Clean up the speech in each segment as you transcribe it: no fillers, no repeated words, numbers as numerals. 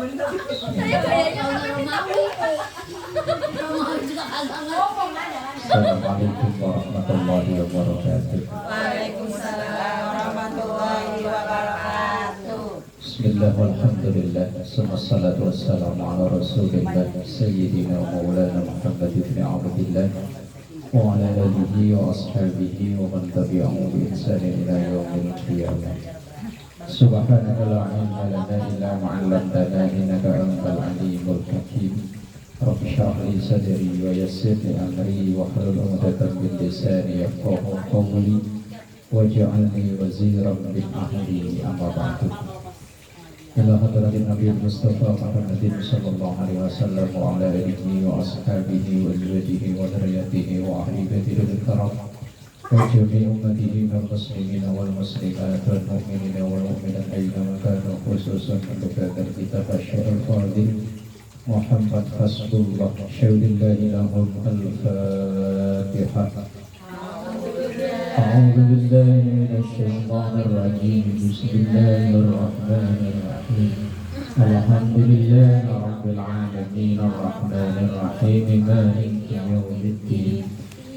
Saya kayaknya Romawi. Romawi juga kagak ngomong. Assalamualaikum warahmatullahi wabarakatuh. Waalaikumsalam warahmatullahi wabarakatuh. Bismillah walhamdulillah. Wassalatu wassalamu ala rasulillah Sayyidina wa maulana Muhammad ibn Abdillah wa ala alihi wa ashabihi wa man tabi'ahu bi ihsanin ila yaumil qiyamah. Subhanaka la ilma lana illa ma 'allamtana innaka antal alimul hakim. Rabbi shrah li sadri wa yassir li amri wa hlul 'uqdatam min lisani yafqahu qawli waj'alni waziran min ahli amma ba'du. Ila hadratin Nabi Mustafa Muhammadin sallallahu alaihi wasallam wa ala alihi wa ashabihi wa azwajihi wa dzurriyyatihi wa ahli baitihi al-kiram wa jami'i ummatihi minal muslimin wal muslimat wal mu'minin wal mu'minat aina kanu, khususan untuk kita Syaikhul Fadil Muhammad Hasbullah Syaulillahi lahum al-Fatihah. A'udzu billahi minasyaitonir rajim. Bismillahirrahmanirrahim. Alhamdulillahi rabbil alamin arrahmanir rahim maliki yaumiddin.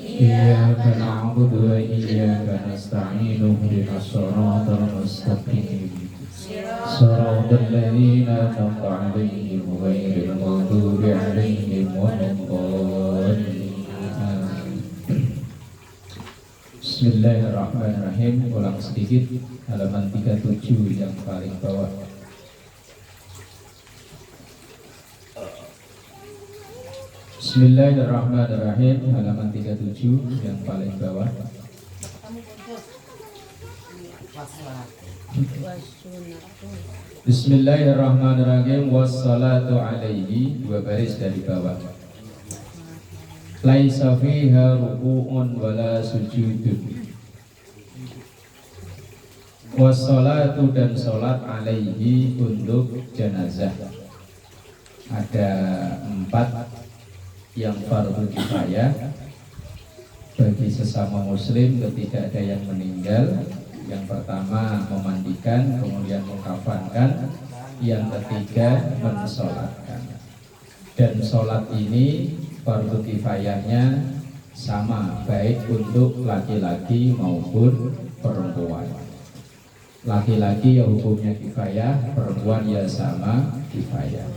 Iyyaka na'budu wa iyyaka nasta'in ihdinas siratal mustaqim. Siratal ladzina an'amta 'alaihim ghairil maghdubi 'alaihim waladdallin. Bismillahirrahmanirrahim. Ulang sedikit halaman 37 yang paling bawah. Bismillahirrahmanirrahim. Halaman 37 yang paling bawah. Bismillahirrahmanirrahim. Wassalatu alaihi, dua baris dari bawah. Laisa fiha ruku'un wala sujudun. Wassalatu, dan sholat alaihi untuk jenazah. Ada 4 yang fardu kifayah bagi sesama muslim ketika ada yang meninggal. Yang pertama memandikan, kemudian mengkafankan, yang ketiga mensolatkan. Dan sholat ini fardu kifayahnya sama, baik untuk laki-laki maupun perempuan. Laki-laki ya hukumnya kifayah, perempuan ya sama kifayah.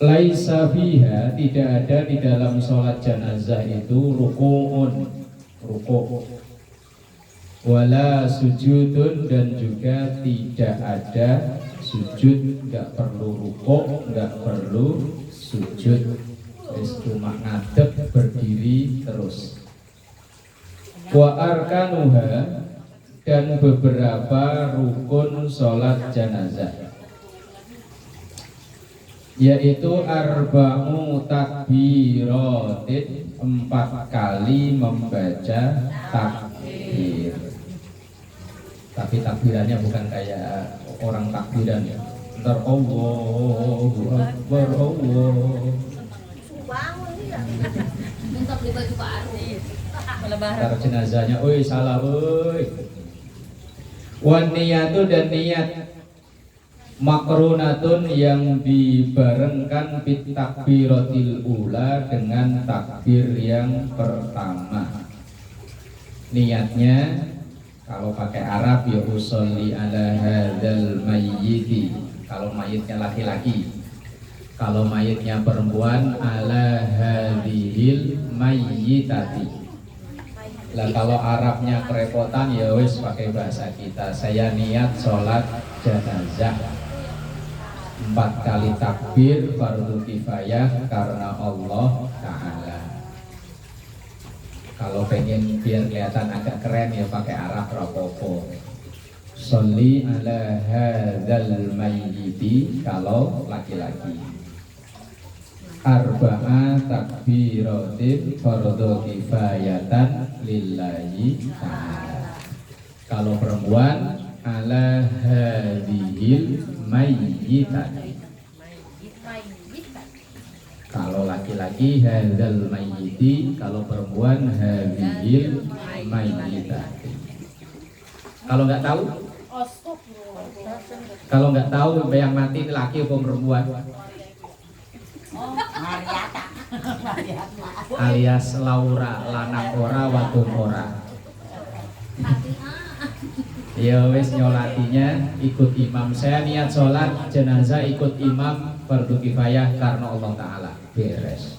Laisa fiha, tidak ada di dalam sholat jenazah itu ruku'un, rukuk, wala sujudun, dan juga tidak ada sujud, nggak perlu rukuk, nggak perlu sujud, cuma ngadep berdiri terus. Wa arkanuha, dan beberapa rukun sholat jenazah, yaitu arba'u takbiratin, 4 kali membaca takbir. Tapi takbirannya bukan kayak orang takbiran ya. Ntar Allahu Akbar, Allah. Minta beli baju baru. Ntar jenazahnya, oi salah oi. Wan niyatu, dan niat makrunatun, yang dibarengkan fit takbiratil ula, dengan takbir yang pertama. Niatnya kalau pakai Arab ya usolli ala hadzal mayyiti, kalau mayitnya laki-laki. Kalau mayitnya perempuan, ala hadhil mayyitati. Lah kalau Arabnya kerepotan ya wis pakai bahasa kita. Saya niat sholat jenazah, 4 kali takbir fardu kifayah karena Allah Ta'ala. Kalau pengen biar kelihatan agak keren ya pakai Arab rapopo. Sholli ala hadzal mayyiti kalau laki-laki. Arba'a takbiratin fardhu kifayatan lillahi ta'ala. Kalau perempuan ala hadhil mayyitati. Kalau laki-laki hadzal mayyiti, kalau perempuan hadhil mayyitati. Kalau nggak tahu Kalau nggak tahu yang mati ini laki atau perempuan? Mariata. Alias Laura, lanang ora, wadon ora. Ya wis nyolatinya ikut imam. Saya niat sholat jenazah ikut imam fardu kifayah karena Allah Ta'ala. Beres.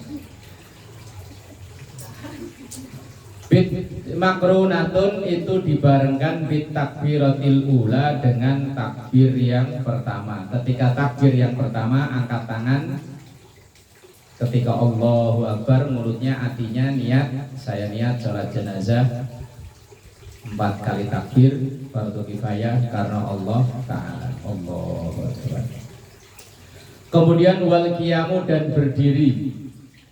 Bit makrunatun itu dibarengkan bit takbiratil ula dengan takbir yang pertama. Ketika takbir yang pertama angkat tangan. Ketika Allahu Akbar mulutnya artinya niat, saya niat sholat jenazah 4 kali takbir fardu kifayah karena Allah Ta'ala. Allahu Akbar. Kemudian wal qiyamu dan berdiri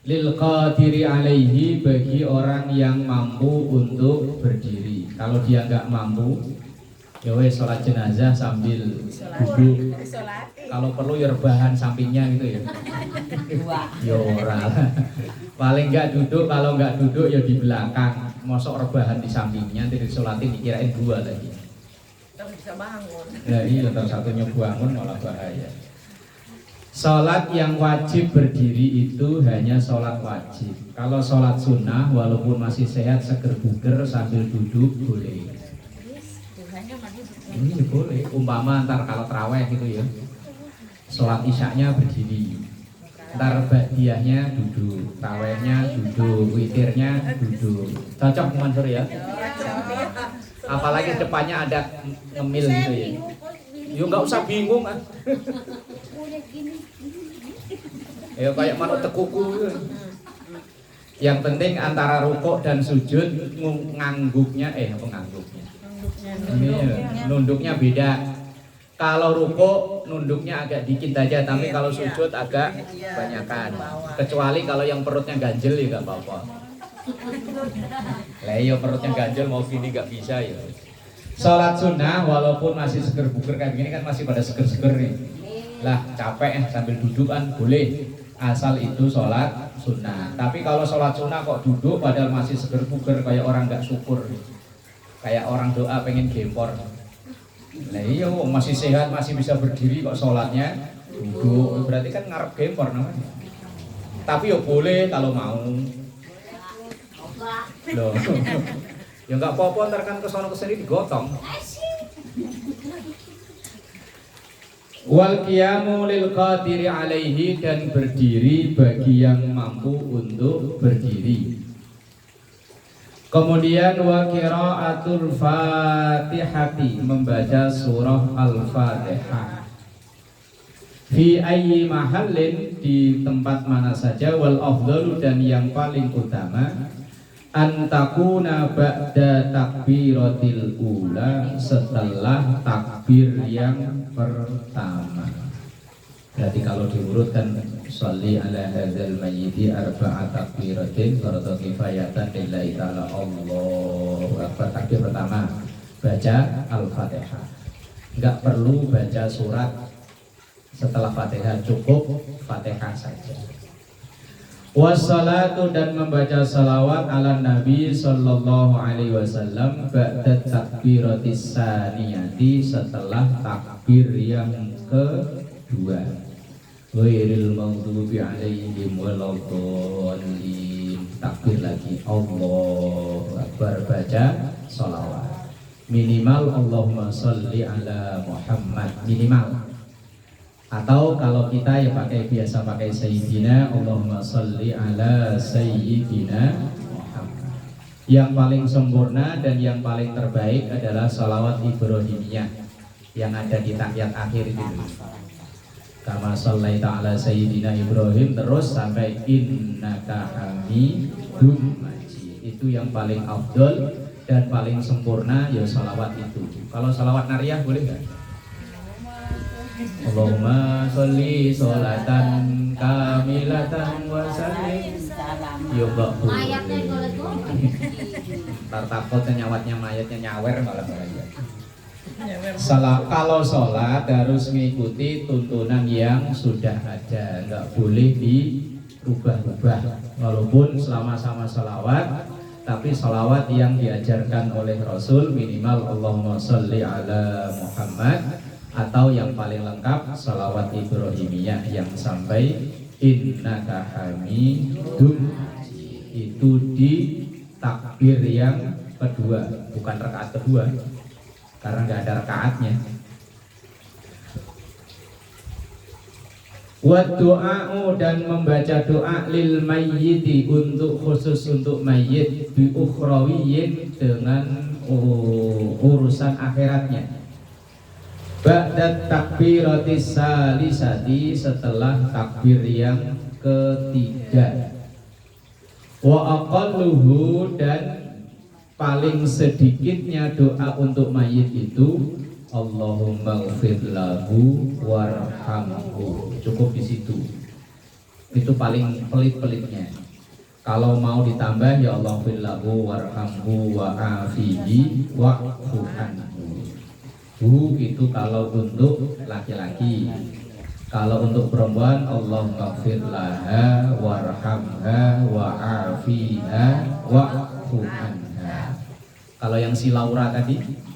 lil qadiri alaihi bagi orang yang mampu untuk berdiri. Kalau dia nggak mampu, ya wes sholat jenazah sambil duduk. Kalau perlu ya rebahan sampingnya gitu ya. Ya ora. Paling nggak duduk, kalau nggak duduk ya di belakang. Mosok rebahan di sampingnya, nanti disolatin dikirain 2 lagi. Terus bisa bangun. Nah iya, terus satunya bangun malah bahaya. Sholat yang wajib berdiri itu hanya sholat wajib. Kalau sholat sunnah walaupun masih sehat seger buger sambil duduk boleh. Ini boleh. Umpama ntar kalau terawih gitu ya, sholat isyaknya berdiri, ntar ba'diyahnya duduk, terawihnya duduk, witirnya duduk. Cocok Mansur ya? Apalagi depannya ada ngemil gitu ya. Yo nggak usah bingung ah. Ya kayak manuk tekuku gitu. Yang penting antara rukuk dan sujud ngangguknya apa ngangguknya? Ini nunduknya beda. Kalau rukuk nunduknya agak dikit aja, tapi kalau sujud agak banyakan. Kecuali kalau yang perutnya ganjel ya nggak apa-apa. Lah iya perutnya ganjel mau gini nggak bisa ya. Sholat sunnah walaupun masih seger buger kayak gini kan masih pada seger-seger nih. Lah capek sambil duduk kan boleh, asal itu sholat sunnah. Tapi kalau sholat sunnah kok duduk padahal masih seger buger kayak orang nggak syukur, kayak orang doa pengen gempor. Lah iya masih sehat masih bisa berdiri kok sholatnya duduk, berarti kan ngarep gempor namanya. Tapi ya boleh kalau mau. Loh. Ya nggak apa-apa, ntar kan kesana kesini digotong. Wal qiyamu lil qadiri alaihi dan berdiri bagi yang mampu untuk berdiri. Kemudian wa qiraatul Fatihati membaca surah Al-Fatihah. Fi ayyi mahallin di tempat mana saja wal afdalu dan yang paling utama antakuna ba'da takbiratil ula setelah takbir yang pertama. Berarti kalau diurutkan sholli ala hadzal mayyiti arba'a takbiratin fardu kifayatan lillahi ta'ala Allahu akbar. Takbir pertama baca Al-Fatihah. Enggak perlu baca surat setelah Fatihah, cukup Fatihah saja. Wassalatu dan membaca salawat ala Nabi sallallahu alaihi wasallam ba'da takbiratis saniyati setelah takbir yang kedua. Ghairil maghdubi alaihim waladdallin. Takbir lagi Allahu akbar, baca salawat. Minimal Allahumma sholli ala Muhammad, minimal. Atau kalau kita ya biasa pakai Sayyidina, Allahumma sholli ala Sayyidina Muhammad. Yang paling sempurna dan yang paling terbaik adalah salawat Ibrahimiyah yang ada di tahiyat akhir itu. Kama shallaita ala Sayyidina Ibrahim terus sampai innaka hamidum majid. Itu yang paling afdol dan paling sempurna ya salawat itu. Kalau salawat nariyah boleh nggak? Allahumma sholli sholatan kamilatan wa sallim. Yo mbak bu. Mayatnya Ntar takutnya nyawatnya mayatnya nyawer malah bahaya. Kalau sholat harus mengikuti tuntunan yang sudah ada, nggak boleh dirubah-rubah. Walaupun selama-sama sholawat, tapi sholawat yang diajarkan oleh Rasul minimal Allahumma sholli ala Muhammad atau yang paling lengkap salawat Ibrahimiyah yang sampai innaka hamidum majid. Itu di takbir yang kedua, bukan rakaat kedua karena nggak ada rakaatnya. Wa du'a'u dan membaca doa lil mayyiti untuk khusus untuk mayyit bi ukhrawiyin dengan urusan akhiratnya. Ba'da takbiratis salisati setelah takbir yang ketiga. Wa aqalluhu dan paling sedikitnya doa untuk mayit itu Allahumma ghfir lahu warhamhu. Cukup di situ. Itu paling pelit-pelitnya. Kalau mau ditambah ya Allah ghfir lahu warhamhu wa'afihi wa'fu anhu. Itu kalau untuk laki-laki. Kalau untuk perempuan Allahumma ghfir laha warhamha wa'afiha wa'fu anha. Kalau yang si Laura tadi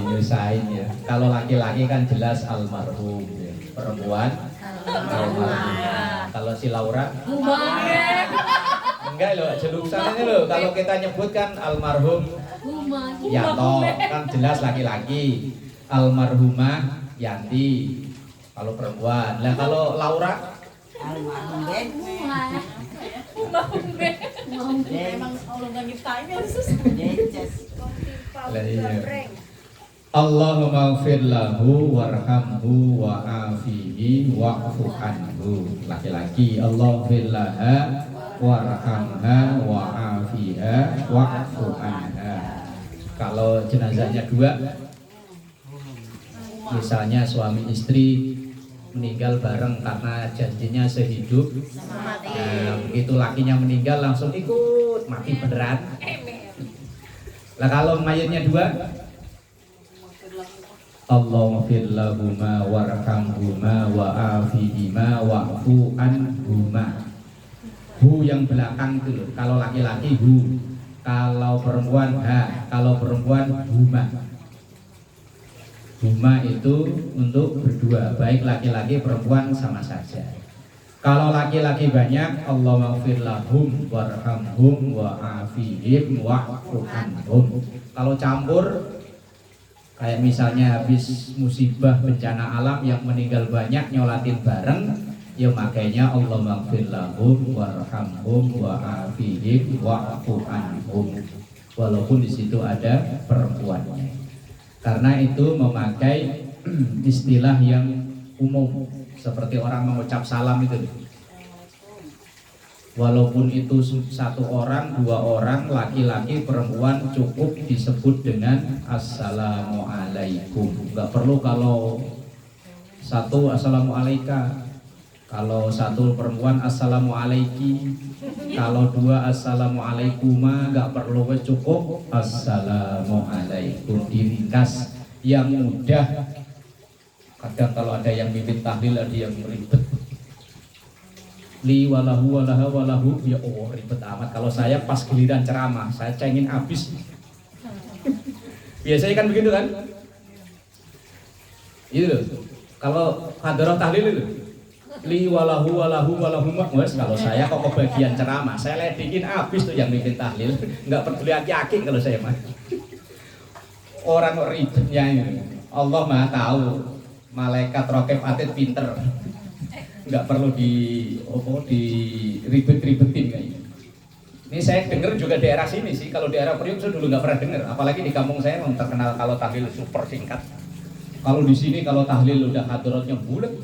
nyusahin ya. Kalau laki-laki kan jelas almarhum ya. Perempuan almarhum. Kalau si Laura enggak loh, jeluksannya loh. Kalau kita nyebut kan almarhum Yanto kan jelas laki-laki. Almarhumah Yanti kalau perempuan. Nah kalau Laura Almarhum Ben. Emang Allah nggak nyiptain ya sus. Allahumma ghfir lahu warhamhu wa'afihi wa'fu anhu. Laki-laki Allah ghfir laha warhamha wa'afiha wa'fu anha. Kalau jenazahnya dua, misalnya suami istri meninggal bareng karena janjinya sehidup. Nah, begitu lakinya meninggal langsung ikut mati beneran. Lah kalau mayatnya dua, Allahumma fir lahuma warhamhuma wa'afihima wa'fu anhuma. Hu yang belakang itu loh. Kalau laki-laki hu, kalau perempuan ha, kalau perempuan huma. Huma itu untuk berdua, baik laki-laki perempuan sama saja. Kalau laki-laki banyak, Allahumma ighfir lahum warhamhum wa'afihim wa'fu anhum. Kalau campur, kayak misalnya habis musibah bencana alam yang meninggal banyak nyolatin bareng, ya makanya Allahumma ighfir lahum warhamhum wa'afihim wa'fu anhum. Walaupun di situ ada perempuannya. Karena itu memakai istilah yang umum seperti orang mengucap salam itu. Walaupun itu satu orang, dua orang, laki-laki, perempuan cukup disebut dengan assalamualaikum. Enggak perlu kalau satu assalamualaikum, kalau satu perempuan assalamualaiki, kalau dua assalamualaikuma, enggak perlu, cukup assalamualaikum. Diringkas yang mudah. Kadang kalau ada yang mimpin tahlil ada yang ribet. Li walahu walaha walahu, ya Allah ribet amat. Kalau saya pas giliran ceramah saya cengin habis. Biasanya kan begitu kan? Itu kalau hadarah tahlil itu li walahu walahu walahumah. Kalau saya kok kebagian ceramah saya ledingin habis tuh yang mimpin tahlil. Nggak peduli aki-aki kalau saya mah. Orang ribetnya ini Allah Maha tahu. Malaikat Raqib Atid pinter. Nggak perlu di ribet-ribetin kayaknya. Ini saya dengar juga daerah sini sih. Kalau daerah Priuk saya dulu nggak pernah dengar. Apalagi di kampung saya memang terkenal kalau tahlil super singkat. Kalau di sini kalau tahlil udah hadiratnya bulat,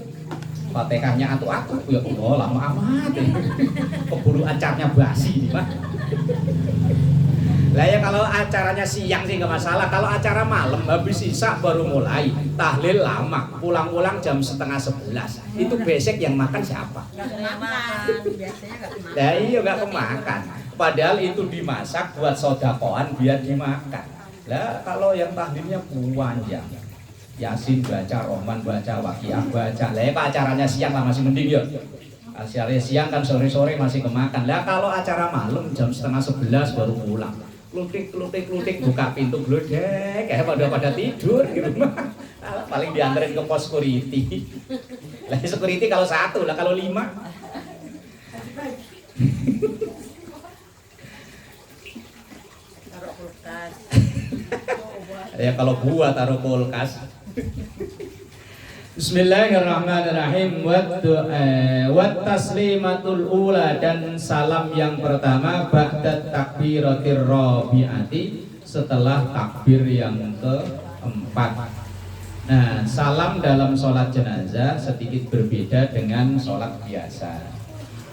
Fatihahnya atu-atu, ya Allah lama amat. Keburu acaranya basi nih Pak. Lah ya kalau acaranya siang sih nggak masalah. Kalau acara malam habis isya baru mulai tahlil lama, pulang-pulang jam 10:30. Itu besek yang makan siapa? Nggak kemakan, biasanya nggak kemakan. Nah iya nggak kemakan. Padahal itu dimasak buat sodakoan biar dimakan. Lah kalau yang tahlilnya panjang, Yasin baca, Rahman baca, Waqiah baca. Lah ya acaranya siang lah masih mending ya. Acaranya siang kan sore-sore masih kemakan. Lah kalau acara malam jam setengah 11 baru pulang. Klutik buka pintu glodek kayak pada tidur di rumah. Paling dianterin ke pos security. Lah security kalau 1 lah, kalau 5. Taruh kulkas. Ya kalau buat taruh kulkas. Bismillahirrahmanirrahim. Wat taslimatul ula, dan salam yang pertama ba'da takbiratir rabi'ati, setelah takbir yang keempat. Nah, salam dalam sholat jenazah sedikit berbeda dengan sholat biasa.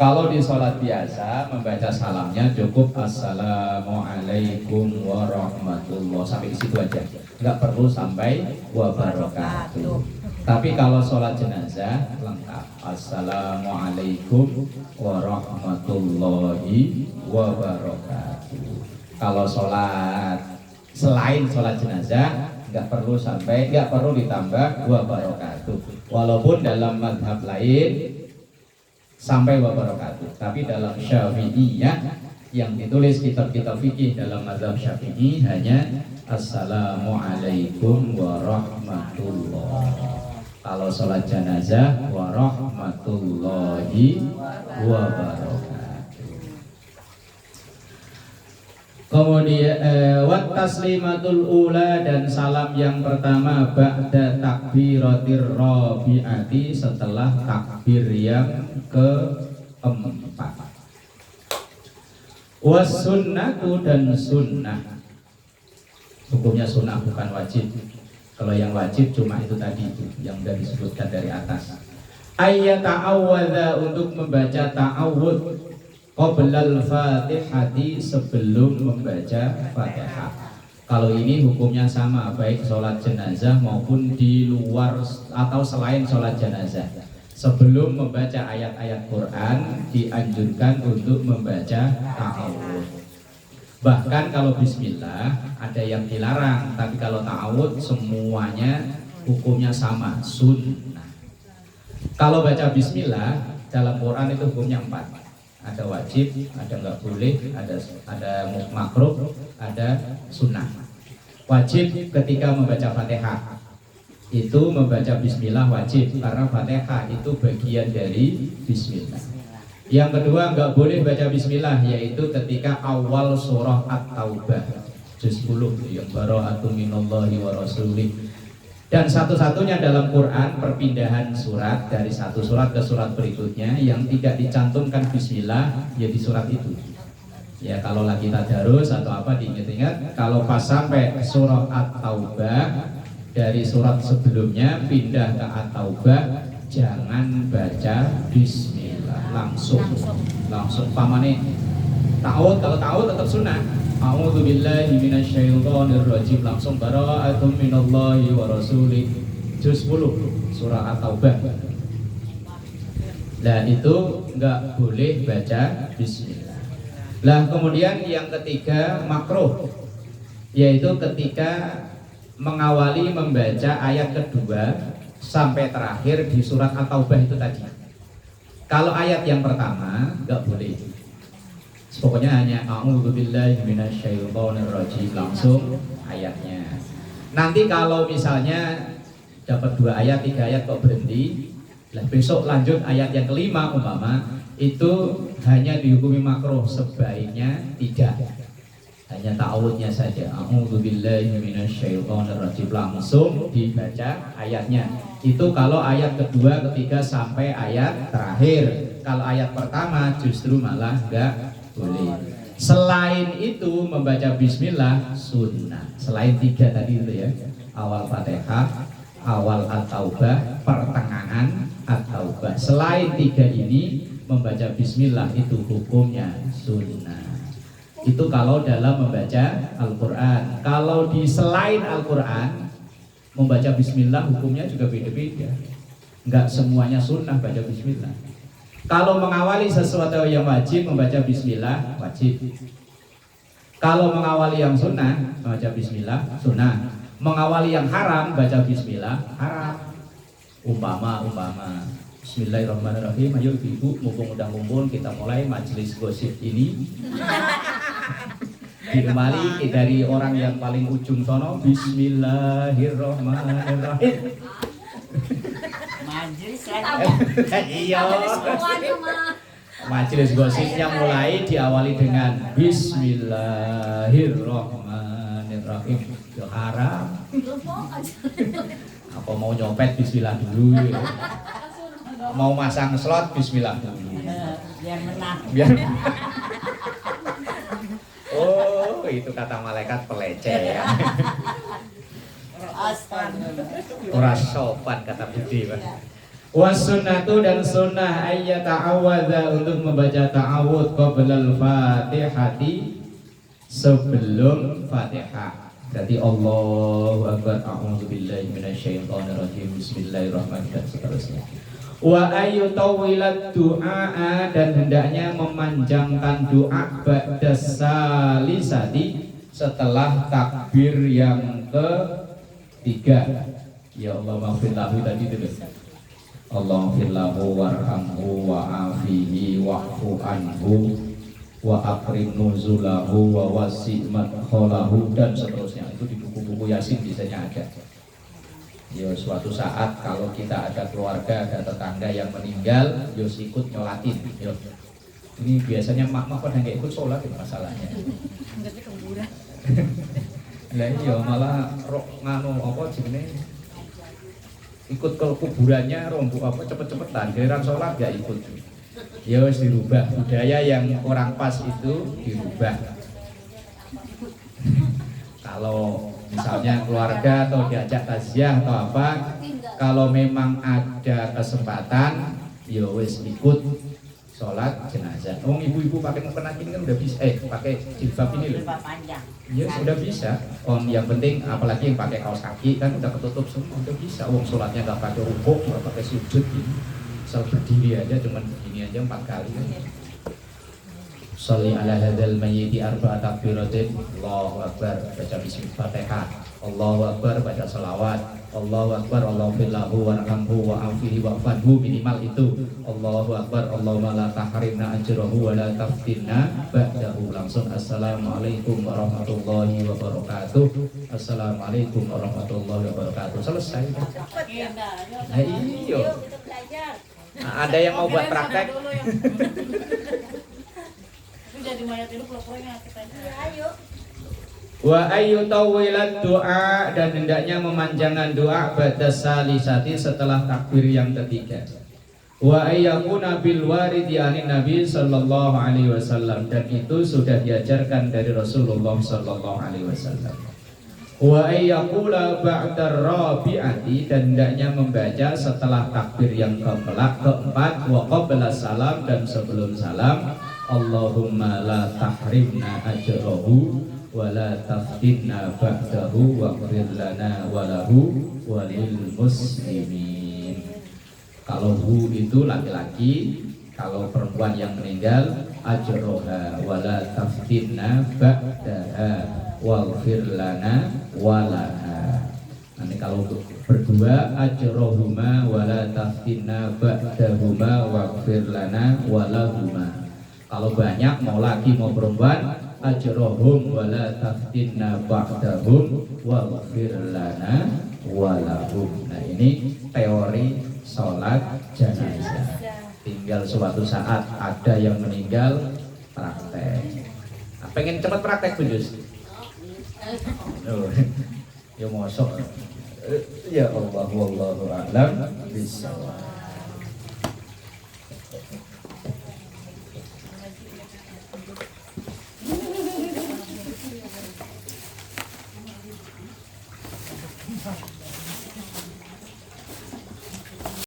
Kalau di sholat biasa membaca salamnya cukup assalamualaikum warahmatullahi, sampai di situ aja, nggak perlu sampai wabarakatuh. Tapi kalau sholat jenazah lengkap assalamualaikum warahmatullahi wabarakatuh. Kalau sholat selain sholat jenazah nggak perlu ditambah wabarakatuh. Walaupun dalam mazhab lain sampai wabarakatuh, tapi dalam Syafi'iyah yang ditulis kitab-kitab fikih dalam mazhab Syafi'i hanya assalamualaikum warahmatullahi. Kalau sholat jenazah warahmatullahi wabarakatuh. Kemudian wat taslimatul ula, dan salam yang pertama ba'da takbiratir rabi'ati, setelah takbir yang keempat. Was sunnatu, dan sunnah. Hukumnya sunnah bukan wajib. Kalau yang wajib cuma itu tadi yang sudah disebutkan dari atas. Ayat ta'awwadha, untuk membaca ta'awud qoblal fatihati, sebelum membaca fatihah. Kalau ini hukumnya sama baik sholat jenazah maupun di luar atau selain sholat jenazah. Sebelum membaca ayat-ayat Quran dianjurkan untuk membaca ta'awud. Bahkan kalau bismillah ada yang dilarang, tapi kalau ta'awud semuanya hukumnya sama, sunnah. Kalau baca bismillah dalam Quran itu hukumnya 4. Ada wajib, ada nggak boleh, ada makruh, ada sunnah. Wajib ketika membaca Fatihah itu membaca bismillah wajib, karena Fatihah itu bagian dari bismillah. Yang kedua nggak boleh baca bismillah, yaitu ketika awal surah At-Taubah juz 10 yang bara'atu minallahi wa rasulih. Dan satu-satunya dalam Quran perpindahan surat dari satu surat ke surat berikutnya yang tidak dicantumkan bismillah ya di surat itu. Ya kalau lagi tadarus atau apa diingat-ingat, kalau pas sampai surah At-Taubah dari surat sebelumnya pindah ke At-Taubah, jangan baca bismillah, langsung pamane ta'awud. Kalau ta'awud tetap sunnah, a'udzu billahi minasyaitonir rajim, langsung bara'atum minallahi wa rasulih juz 10 surah At-Taubah. Nah itu nggak boleh baca bismillah. Lah kemudian yang ketiga makruh, yaitu ketika mengawali membaca ayat kedua sampai terakhir di surat At-Taubah itu tadi. Kalau ayat yang pertama nggak boleh, pokoknya hanya a'udzu billahi minasyaitonir rajim, langsung ayatnya. Nanti kalau misalnya dapat 2 ayat 3 ayat kok berhenti, lah besok lanjut ayat yang kelima umpama, itu hanya dihukumi makruh, sebaiknya tidak, hanya ta'awudnya saja, a'udzu billahi minasyaitonir rajim, langsung dibaca ayatnya. Itu kalau ayat kedua, ketiga sampai ayat terakhir. Kalau ayat pertama justru malah enggak boleh. Selain itu membaca bismillah sunnah. Selain 3 tadi itu ya, awal Fatihah, awal At-Taubah, pertengahan At-Taubah. Selain 3 ini membaca bismillah itu hukumnya sunnah. Itu kalau dalam membaca Al-Quran. Kalau di selain Al-Quran membaca bismillah hukumnya juga beda-beda. Enggak semuanya sunnah baca bismillah. Kalau mengawali sesuatu yang wajib membaca bismillah wajib. Kalau mengawali yang sunnah membaca bismillah sunnah. Mengawali yang haram baca bismillah haram. Umpama Bismillahirrahmanirrahim. Ayo ibu, mumpung udah ngumpul, kita mulai majelis gosip ini. Ditemani dari orang yang paling ujung sono. Bismillahirrahmanirrahim. Majelis lagi. Iya. Majelis gosipnya mulai diawali dengan Bismillahirrahmanirrahim. Ya haram. Apa mau nyopet Bismillah dulu ya. Mau masang slot Bismillah dulu. Biar menang. Biar. Oh, itu kata malaikat peleceh ya. Astagfirullah. Ora sopan kata Budi, Pak. Wasunnatu dan sunnah ayat ta'awadha untuk membaca ta'awud qoblal fatihati sebelum fatihah. Berarti Allahu Akbar, a'udzubillahi minasyaitonirrajim, bismillahirrahmanirrahim dan seterusnya. Wa ayu tawilat du'a dan hendaknya memanjangkan doa ba'da salisati setelah takbir yang ketiga. Ya Allah maghfir lahu tadi itu. Allah fillahu warhamhu wa'afihi wa'fu anhu wa akrim nuzulahu wa wasi' madkhalahu dan seterusnya. Itu di buku-buku Yasin biasanya ada. Ya suatu saat kalau kita ada keluarga, ada tetangga yang meninggal, yo ikut nyolatin. Yo. Ini biasanya mak-mak pada nggak ikut sholat itu masalahnya. Enggak kuburan. Lah iya malah rok nganu apa jenenge ikut ke kuburannya rombu apa cepet-cepetan giliran sholat gak ikut. Ya wis dirubah budaya yang kurang pas itu dirubah. Kalau misalnya keluarga atau diajak takziah atau apa, kalau memang ada kesempatan ya wis ikut sholat jenazah. Oh ibu-ibu pakai mukena ini kan udah bisa, pakai jilbab ini loh. Jilbab panjang. Ya sudah bisa. Yang penting apalagi yang pakai kaos kaki kan udah ketutup semua, udah bisa. Sholatnya nggak pakai rukuk, nggak pakai sujud gitu. Asal berdiri aja, cuman begini aja 4 kali kan. Sholli ala hadzal mayyiti arba'at takbiratin. Allahu akbar, baca bismillah, Allahu akbar, baca selawat, Allahu akbar, Allahu fillahu warhamhu wa'afihi wa'fanhu, minimal itu. Allahu akbar, Allahumma la tahrimna ajrahu wa la taftinna ba'dahu. Langsung assalamualaikum warahmatullahi wabarakatuh. Assalamualaikum warahmatullahi wabarakatuh. Selesai. Nah, iya. Nah, ada yang mau buat praktek? Jadi mayat itu pura-puranya kita. Ayo. Wa ayu tawilat doa dan hendaknya memanjangkan doa ba'da salisati setelah takbir yang ketiga. Wa ayyakuna bil waridi anin Nabi sallallahu alaihi wasallam dan itu sudah diajarkan dari Rasulullah sallallahu alaihi wasallam. Wa ayyakula ba'da rabi'ati dan hendaknya membaca setelah takbir yang keempat wa qabla salam dan sebelum salam Allahumma la tahrimna ajrahu wa la taftinna ba'dahu waghfir lana wa lahu wa lil muslimin. Kalau hu itu laki-laki, kalau perempuan yang meninggal ajroha wa la taftinna ba'daha waghfir lana wa laha. Nanti kalau berdua ajrohuma wa la taftinna ba'dahuma waghfir lana wa lahuma. Kalau banyak mau laki mau perempuan ajrohum wa la taftinna ba'dahum waghfir lana wa lahum. Nah ini teori sholat jenazah. Tinggal suatu saat ada yang meninggal praktek. Nah, pengen cepat praktek Bu Jus? Ya mosok. Ya Allah wallahu a'lam bishawab. Thank you.